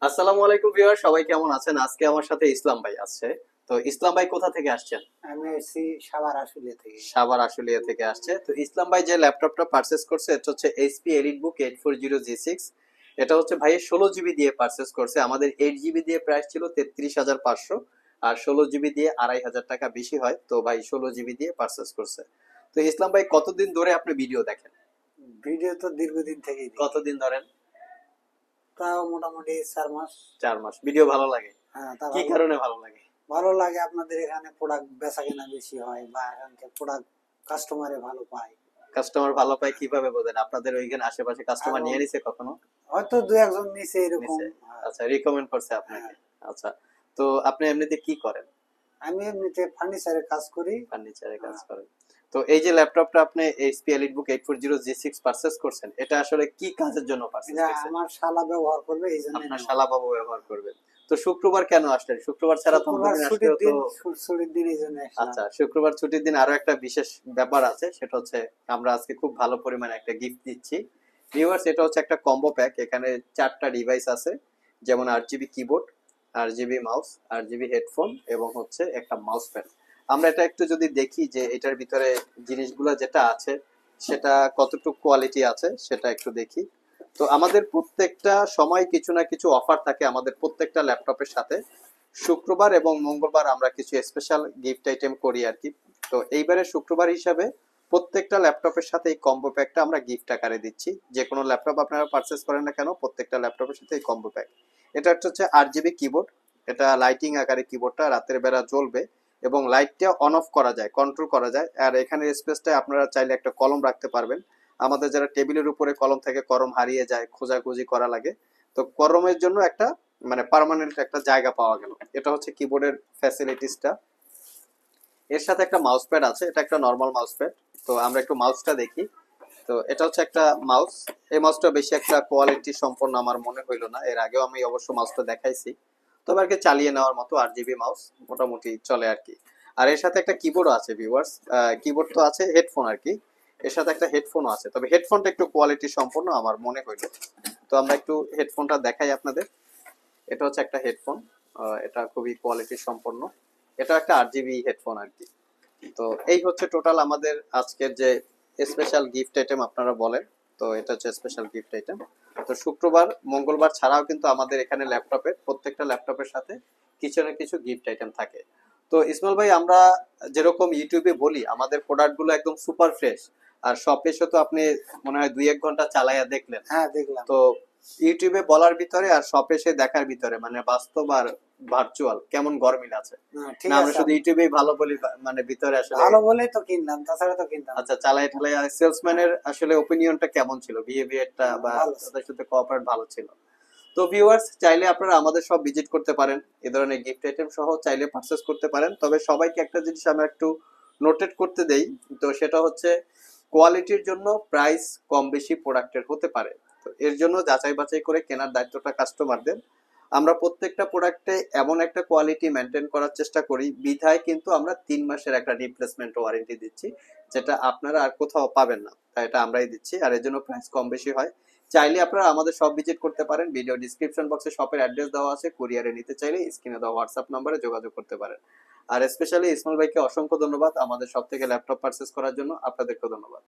আসসালামু আলাইকুম ভিউয়ার, সবাই কেমন আছেন? আজকে আমার সাথে ইসলাম ভাই আছে। তো ইসলাম ভাই কোথা থেকে আসছেন? আমি এসেছি সাভার আশুলিয়া থেকে। সাভার আশুলিয়া থেকে আসছে। তো ইসলাম ভাই যে ল্যাপটপটা পারচেজ করছে এটা হচ্ছে এইচপি এলিটবুক 840G6। এটা হচ্ছে ভাই 16 জিবি দিয়ে পারচেজ করছে। আমাদের 8 জিবি দিয়ে প্রাইস ছিল 33,500, আর 16 জিবি দিয়ে 2,500 টাকা বেশি হয়। তো ভাই 16 জিবি দিয়ে পারচেজ করছে। তো ইসলাম ভাই কতদিন ধরে আপনি ভিডিও দেখেন? ভিডিও তো দীর্ঘদিন থেকেই দেখি। কতদিন ধরেন? তাও মোটামুটি 4 মাস। 4 মাস। ভিডিও ভালো লাগে? হ্যাঁ, তা কি ভালো। কারণে ভালো লাগে? ভালো লাগে আপনাদের এখানে প্রোডাক্ট বেচা কেনা বেশি হয়, বা এখানকার প্রোডাক্ট কাস্টমারে ভালো পায়। কাস্টমার ভালো পায় কিভাবে বোঝেন? আপনাদের ওইখানে আশেপাশে কাস্টমার এখন নিয়ে নিছে কখনো? হয়তো দু একজন নিচে এরকম। নিছে। হ্যাঁ, আচ্ছা, রিকমেন্ড করছে হ্যাঁ। আপনাকে। আচ্ছা, তো আপনি এমনিতে কি করেন? আমি এমনিতে ফার্নিচারের কাজ করি। ফার্নিচারের কাজ হ্যাঁ। করেন। তো এই যে ল্যাপটপটা আপনি এইচপি এলিটবুক 840G6 পারচেজ করছেন, এটা আসলে কি কাজের জন্য পারচেজ এটা করছেন? আমার শালা ব্যবহার করবে, এই জন্য আপনার নেওয়া। শালাবাবু ব্যবহার করবেন। তো শুক্রবার কেন আসলেন? শুক্রবার ছাড়া তো শুক্রবার অন্যদিন ছুটির আসলেও তো। দিন, ছুটির দিন এই জন্য আসলাম। আচ্ছা, শুক্রবার ছুটির দিন আরো একটা বিশেষ ব্যাপার আছে, সেটা হচ্ছে আমরা আজকে খুব ভালো পরিমাণে একটা গিফট দিচ্ছি ভিউয়ার্স। এটা হচ্ছে একটা কম্বো প্যাক। এখানে 4টা ডিভাইস আছে, যেমন 8 GB keyboard, 8 GB mouse, 8 GB headphone এবং হচ্ছে একটা মাউস প্যাড। আমরা এটা একটু যদি দেখি যে এটার ভিতরে জিনিসগুলো যেটা আছে সেটা কতটুকু কোয়ালিটি আছে সেটা একটু দেখি। তো আমাদের প্রত্যেকটা সময় কিছু না কিছু অফার থাকে আমাদের প্রত্যেকটা ল্যাপটপের সাথে। শুক্রবার এবং মঙ্গলবার আমরা কিছু স্পেশাল গিফট আইটেম করি আর কি। তো এইবারে শুক্রবার হিসাবে প্রত্যেকটা ল্যাপটপের সাথে এই কম্বো প্যাকটা আমরা গিফট আকারে দিচ্ছি। যে কোনো ল্যাপটপ আপনারা পারচেস করেন না কেন, প্রত্যেকটা ল্যাপটপের সাথে এই কম্বো প্যাক। এটা হচ্ছে 8 জিবি কিবোর্ড। এটা লাইটিং আকারে কিবোর্ডটা রাতের বেলা জ্বলবে এবং লাইটটা অন অফ করা যায়, কন্ট্রোল করা যায়। আর এখানে স্পেসটা আপনারা চাইলে একটা কলম রাখতে পারবেন। আমাদের যারা টেবিলের উপরে কলম থেকে কলম হারিয়ে যায়, খোঁজাখুঁজি করা লাগে, তো কলমের জন্য একটা মানে পার্মানেন্ট একটা জায়গা পাওয়া গেল। এটা হচ্ছে কিবোর্ডের ফ্যাসিলিটিসটা। এর সাথে একটা মাউস প্যাড আছে, এটা একটা নর্মাল মাউস প্যাড। তো আমরা একটু মাউসটা দেখি। তো এটা হচ্ছে একটা মাউস। এই মাউসটা বেশি একটা কোয়ালিটি সম্পন্ন আমার মনে হইলো না, এর আগেও আমি অবশ্য মাউসটা দেখাইছি। তবে আর কি চালিয়ে নেওয়ার মতো 8 জিবি মাউস মোটামুটি চলে আর কি। আর এর সাথে একটা কিবোর্ডও আছে ভিউয়ার্স। কিবোর্ড তো আছে, হেডফোন আর কি। এর সাথে একটা হেডফোনও আছে, তবে হেডফোনটা একটু কোয়ালিটি সম্পন্ন আমার মনে হইলো। তো আমরা একটু হেডফোনটা দেখাই আপনাদের। এটা হচ্ছে একটা হেডফোন। এটা খুবই কোয়ালিটি সম্পন্ন। এটা একটা 8 জিবি হেডফোন আর কি। তো এই হচ্ছে টোটাল আমাদের আজকের যে স্পেশাল গিফট আইটেম আপনারা বলেন। তো এটা হচ্ছে স্পেশাল গিফট আইটেম। তো শুক্রবার মঙ্গলবার ছাড়াও কিন্তু আমাদের এখানে ল্যাপটপের প্রত্যেকটা ল্যাপটপের সাথে কিছু না কিছু গিফট আইটেম থাকে। তো ইসমাইল ভাই, আমরা যেরকম ইউটিউবে বলি আমাদের প্রোডাক্ট গুলো একদম সুপার ফ্রেশ, আর শপে এসে তো আপনি মনে হয় 2-1 ঘন্টা চালাইয়া দেখলেন। হ্যাঁ, দেখলাম। তো ইউটিউবে বলার ভিতরে আর শপে এসে দেখার ভিতরে মানে বাস্তব আর ভার্চুয়াল কেমন গরমিল আছে? হ্যাঁ, না ঠিক আমরা আছে। শুধু ইউটিউবেই ভালো বলি, মানে ভিতরে আসলে। ভালো বলেই তো কিনলাম, তাছাড়া তো কিনতাম না। আচ্ছা, চালাই ঠালাই সেলসম্যানের আসলে ওপিনিয়নটা কেমন ছিল, বিহেভিয়ারটা বা ভালো ছিল। তাদের সাথে কোঅপারেট ভালো ছিল? তো ভিউয়ার্স, চাইলে আপনারা আমাদের সব ভিজিট করতে পারেন, এই ধরনের গিফট আইটেম সহ চাইলে পারচেস করতে পারেন। তবে সবাইকে একটা জিনিস আমরা একটু নোটেট করতে দেই, তো সেটা হচ্ছে কোয়ালিটির জন্য প্রাইস কম বেশি প্রোডাক্টের হতে পারে। তো এর জন্য যাচাই বাছাই করে কেনার দায়িত্বটা কাস্টমারদের। আমরা প্রত্যেকটা প্রোডাক্টে এমন একটা কোয়ালিটি মেনটেন করার চেষ্টা করি, বিধায় কিন্তু আমরা 3 মাসের একটা রিপ্লেসমেন্ট ওয়ারেন্টি দিচ্ছি, যেটা আপনারা আর কোথাও পাবেন না। তাই এটা আমরাই দিচ্ছি, আর এর জন্য প্রাইস কম বেশি হয়। চাইলে আপনারা আমাদের সব ভিজিট করতে পারেন। ভিডিও ডিসক্রিপশন বক্সে শপের অ্যাড্রেস দেওয়া আছে, কুরিয়ারে নিতে চাইলে স্ক্রিনে দেওয়া হোয়াটসঅ্যাপ নম্বরে যোগাযোগ করতে পারেন। আর স্পেশালি ইসমাইল ভাইকে অসংখ্য ধন্যবাদ আমাদের সব থেকে ল্যাপটপ পারচেস করার জন্য। আপনাদেরকেও ধন্যবাদ।